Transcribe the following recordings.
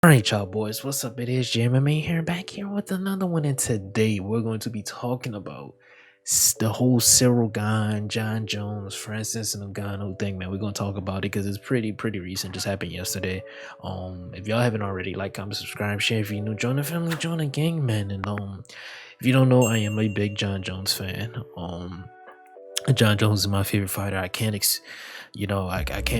Alright, y'all boys, what's up? It is JMMA here, back here with another one, and today we're going to be talking about the whole Ciryl Gane, John Jones, Francis Ngannou thing, man. We're gonna talk about it because it's pretty recent, just happened yesterday. If y'all haven't already, like, comment, subscribe, share. If you're new, join the family, join the gang, man. And if you don't know, I am a big John Jones fan. John Jones is my favorite fighter. I can't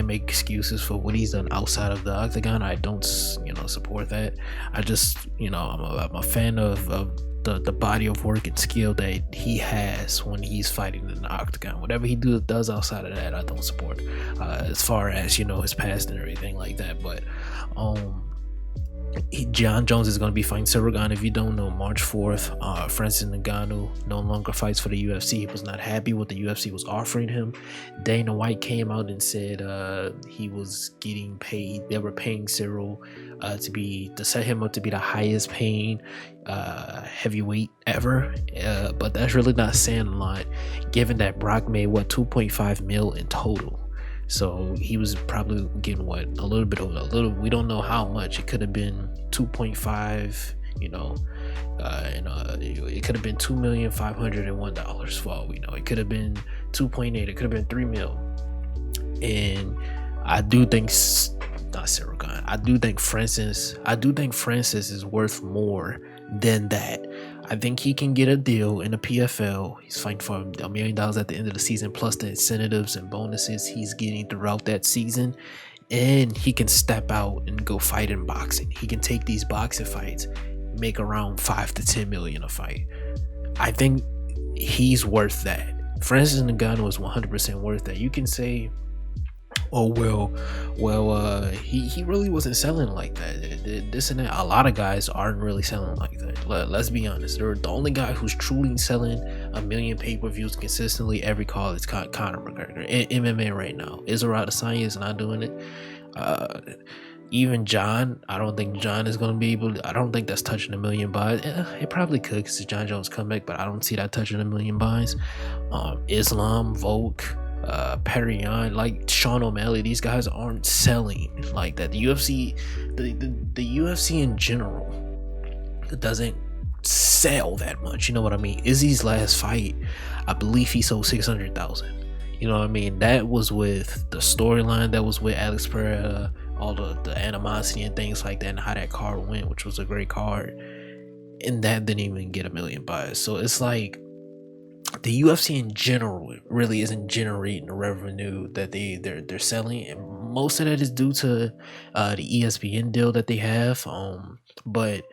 make excuses for what he's done outside of the octagon. I don't, support that. I'm a fan of the body of work and skill that he has when he's fighting in the octagon. Whatever he does outside of that, I don't support. As far as his past and everything like that, but John Jones is going to be fighting Ciryl Gane. If you don't know, March 4th, Francis Ngannou no longer fights for the UFC. He was not happy what the UFC was offering him. Dana White came out and said he was getting paid. They were paying Ciryl to set him up to be the highest paying heavyweight ever. But that's really not saying a lot, given that Brock made 2.5 mil in total. So he was probably getting a little. We don't know how much. It could have been 2.5. It could have been $2,501 for all we know. It could have been 2.8. It could have been 3 mil. And I do think not Ciryl Gane. I do think Francis is worth more than that. I think he can get a deal in the PFL. He's fighting for $1 million at the end of the season, plus the incentives and bonuses he's getting throughout that season. And he can step out and go fight in boxing. He can take these boxing fights, make around 5 to 10 million a fight. I think he's worth that. Francis Ngannou is 100% worth that. You can say, oh he really wasn't selling like that, this and that. A lot of guys aren't really selling like that. Let's be honest. The only guy who's truly selling 1 million pay-per-views consistently every call is Conor McGregor in MMA right now. Israel Adesanya is not doing it. Even John, I don't think John is going to be able to. I don't think that's touching 1 million buys. It probably could because it's John Jones comeback, but I don't see that touching 1 million buys. Islam, Volk, Perrion, like Sean O'Malley, these guys aren't selling like that. The UFC, the UFC in general doesn't sell that much. You know what I mean? Izzy's last fight, I believe he sold 600,000. You know what I mean? That was with the storyline, that was with Alex Pereira, all the animosity and things like that, and how that card went, which was a great card, and that didn't even get 1 million buys. So it's like the UFC in general really isn't generating the revenue that they're selling, and most of that is due to the ESPN deal that they have. But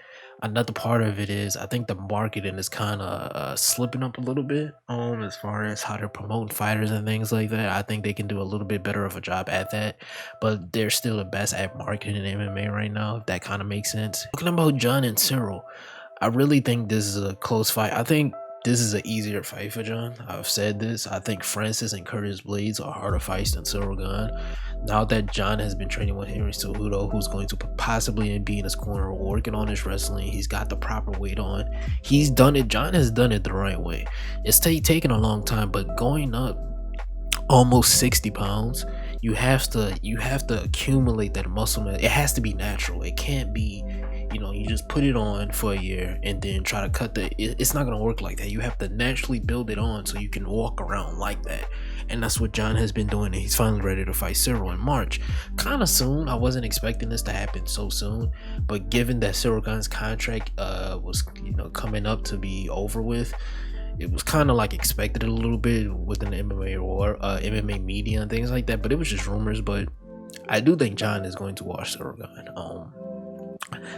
another part of it is I think the marketing is kind of slipping up a little bit as far as how they're promoting fighters and things like that. I think they can do a little bit better of a job at that, but they're still the best at marketing in MMA right now, if that kind of makes sense. Talking about John and Ciryl, I really think this is a close fight. I think this is an easier fight for John. I've said this. I think Francis and Curtis Blades are harder fights than Ciryl Gane. Now that John has been training with Henry Cejudo, who's going to possibly be in his corner working on his wrestling, he's got the proper weight on. He's done it. John has done it the right way. It's taken a long time, but going up almost 60 pounds, you have to accumulate that muscle mass. It has to be natural. It can't be, you just put it on for a year and then try to cut it's not gonna work like that. You have to naturally build it on so you can walk around like that. And that's what John has been doing, and he's finally ready to fight Ciryl in March. Kind of soon. I wasn't expecting this to happen so soon, but given that Ciryl Gane's contract was coming up to be over with, it was kind of like expected a little bit within the MMA or MMA media and things like that, but it was just rumors. But I do think John is going to watch Ciryl Gane.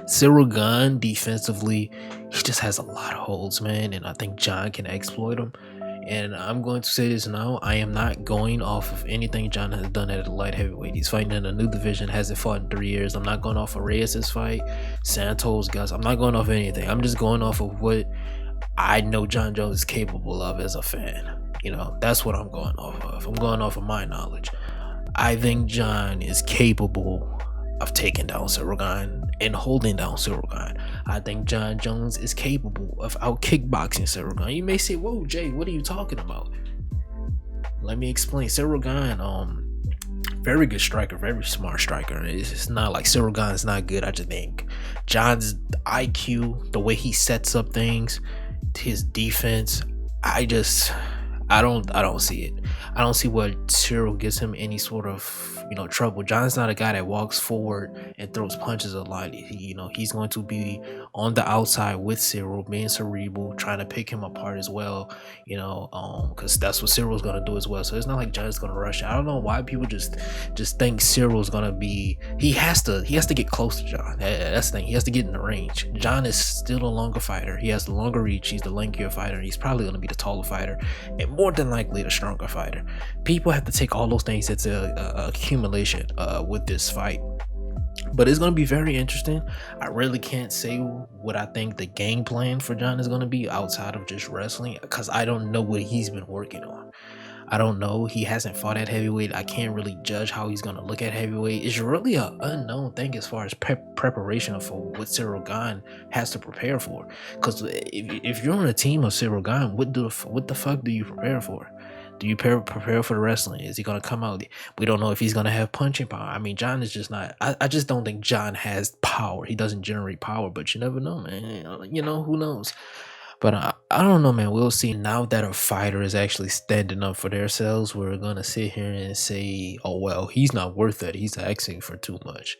Ciryl Gane defensively, he just has a lot of holes, man, and I think John can exploit them. And I'm going to say this now, I am not going off of anything John has done at a light heavyweight. He's fighting in a new division, hasn't fought in 3 years. I'm not going off of Reyes' fight, Santos, guys. I'm not going off anything. I'm just going off of what I know John Jones is capable of as a fan. That's what I'm going off of. I'm going off of my knowledge. I think John is capable of taking down Ciryl Gane and holding down Ciryl Gane. I think John Jones is capable of out kickboxing Ciryl Gane. You may say, whoa, Jay, what are you talking about? Let me explain. Ciryl Gane Very good striker, very smart striker. It's not like Ciryl Gane is not good. I just think John's IQ, the way he sets up things, his defense, I just I don't see it. I don't see what Ciryl gives him any sort of trouble. John's not a guy that walks forward and throws punches a lot. He's going to be on the outside with Ciryl, being cerebral, trying to pick him apart as well. Because that's what Cyryl's gonna do as well. So it's not like John's gonna rush. I don't know why people just think Cyryl's gonna be. He has to get close to John. That's the thing. He has to get in the range. John is still a longer fighter. He has the longer reach. He's the lankier fighter. He's probably gonna be the taller fighter, and more than likely the stronger fighter. People have to take all those things into accumulation with this fight. But it's going to be very interesting. I really can't say what I think the game plan for John is going to be outside of just wrestling, because I don't know what he's been working on. I don't know. He hasn't fought at heavyweight. I can't really judge how he's going to look at heavyweight. It's really an unknown thing as far as preparation for what Ciryl Gane has to prepare for. Because if you're on a team of Ciryl Gane, what the fuck do you prepare for? Do you prepare for the wrestling? Is he going to come out? We don't know if he's going to have punching power. I mean, John is just not... I just don't think John has power. He doesn't generate power, but you never know, man. Who knows? But I don't know, man. We'll see. Now that a fighter is actually standing up for themselves, we're going to sit here and say, oh, well, he's not worth it. He's asking for too much.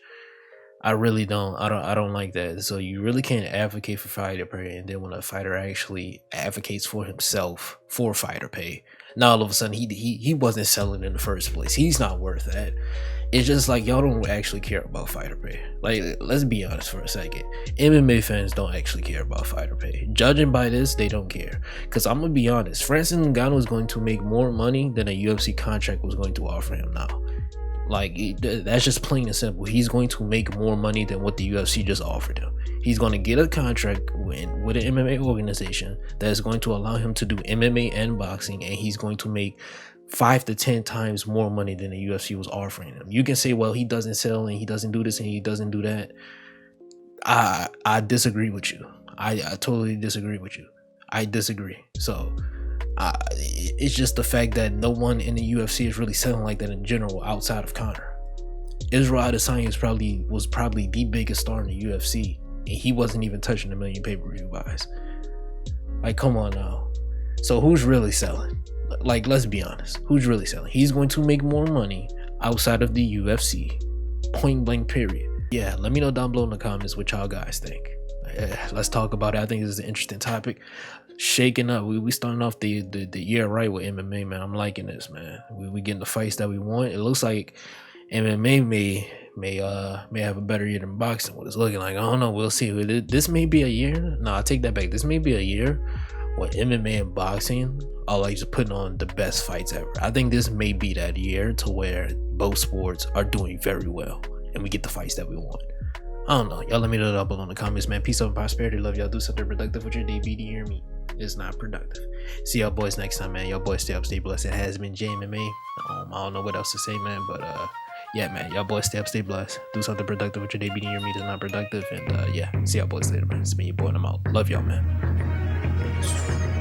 I really don't. I don't like that. So you really can't advocate for fighter pay, and then when a fighter actually advocates for himself for fighter pay, now all of a sudden he wasn't selling in the first place. He's not worth that. It's just like y'all don't actually care about fighter pay. Like, let's be honest for a second. MMA fans don't actually care about fighter pay. Judging by this, they don't care. Because I'm gonna be honest, Francis Ngannou is going to make more money than a UFC contract was going to offer him now. Like, that's just plain and simple. He's going to make more money than what the UFC just offered him. He's going to get a contract with an MMA organization that is going to allow him to do MMA and boxing, and he's going to make 5 to 10 times more money than the UFC was offering him. You can say, well, he doesn't sell and he doesn't do this and he doesn't do that. I disagree with you. I totally disagree with you. I disagree. So it's just the fact that no one in the UFC is really selling like that in general outside of Conor. Israel Adesanya was probably the biggest star in the UFC, and he wasn't even touching 1 million pay-per-view buys. Like, come on now. So who's really selling? Like, let's be honest. Who's really selling? He's going to make more money outside of the UFC. Point blank, period. Yeah, let me know down below in the comments what y'all guys think. Let's talk about it. I think this is an interesting topic. Shaking up. We starting off the year right with MMA, man. I'm liking this, man. We getting the fights that we want. It looks like MMA may have a better year than boxing. What it's looking like, I don't know. We'll see. This may be a year. No, I take that back. This may be a year where MMA and boxing are like just putting on the best fights ever. I think this may be that year to where both sports are doing very well and we get the fights that we want. I don't know. Y'all let me know down below in the comments, man. Peace, love, and prosperity. Love y'all. Do something productive with your day. Be to hear me. It's not productive. See y'all boys next time, man. Y'all boys stay up, stay blessed. It has been JMMA. I don't know what else to say, man, but yeah, man. Y'all boys stay up, stay blessed. Do something productive with your day. Be to hear me. It's not productive. And yeah, see y'all boys later, man. It's me, your boy, and I'm out. Love y'all, man.